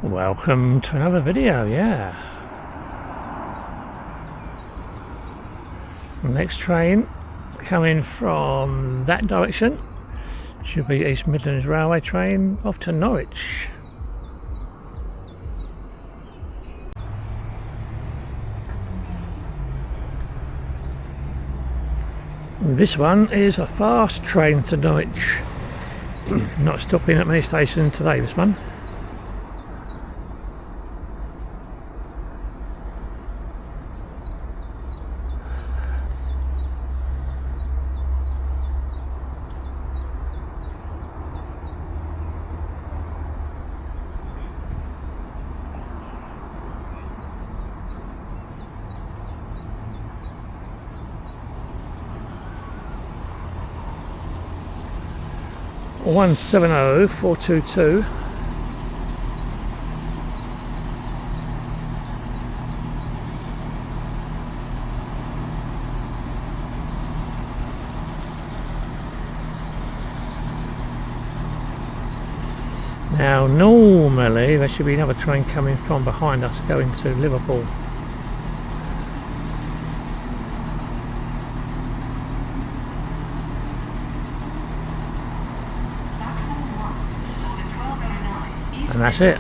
Welcome to another video. Next train coming from that direction should be East Midlands Railway train off to Norwich. This one is a fast train to Norwich. Not stopping at many stations today, this one. One 70422. Now normally there should be another train coming from behind us going to Liverpool. And that's it.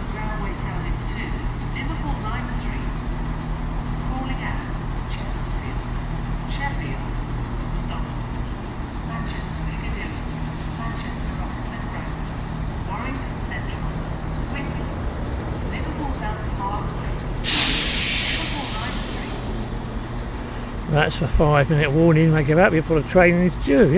That's the 5-minute warning they give out before the train is due,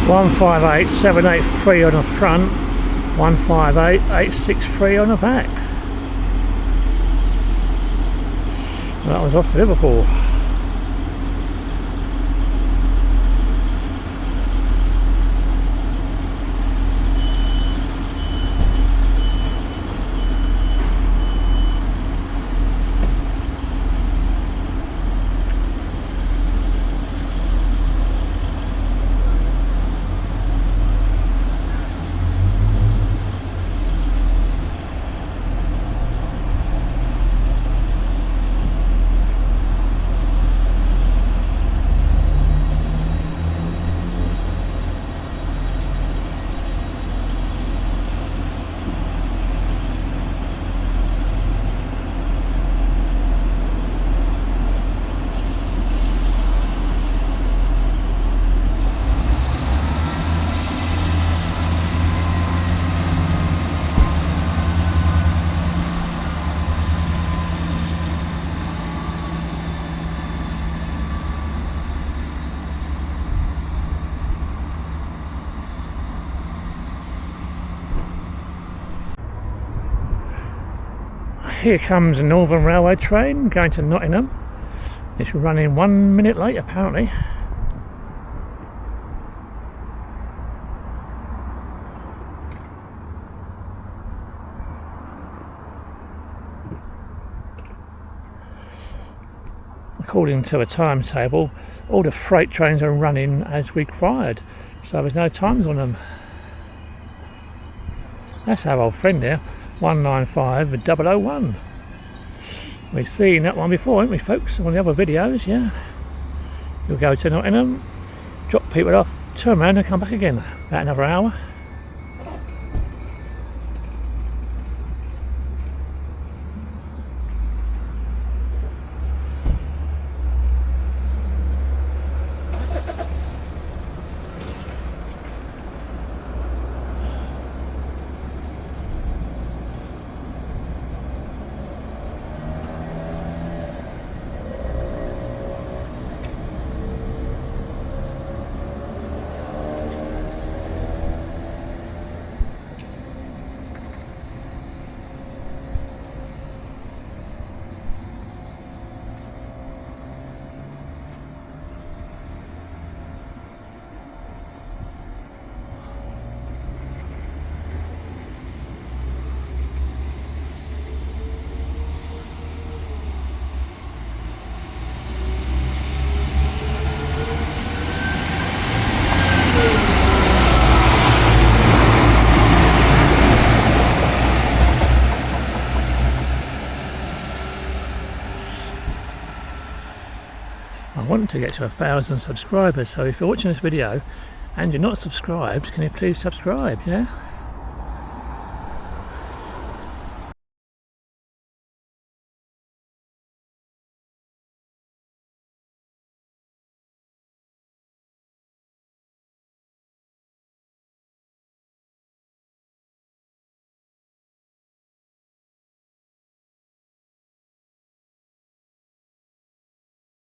One 158783 on the front, 158863 on the back. That was off to Liverpool. Here comes a Northern Railway train going to Nottingham. It's running 1 minute late apparently. According to a timetable, all the freight trains are running as required, so there's no times on them. That's our old friend there, 195-001. We've seen that one before, haven't we, folks, on the other videos, You'll go to Nottingham, drop people off, turn around and come back again. About another hour. I want to get to 1,000 subscribers, so if you're watching this video and you're not subscribed, can you please subscribe, yeah?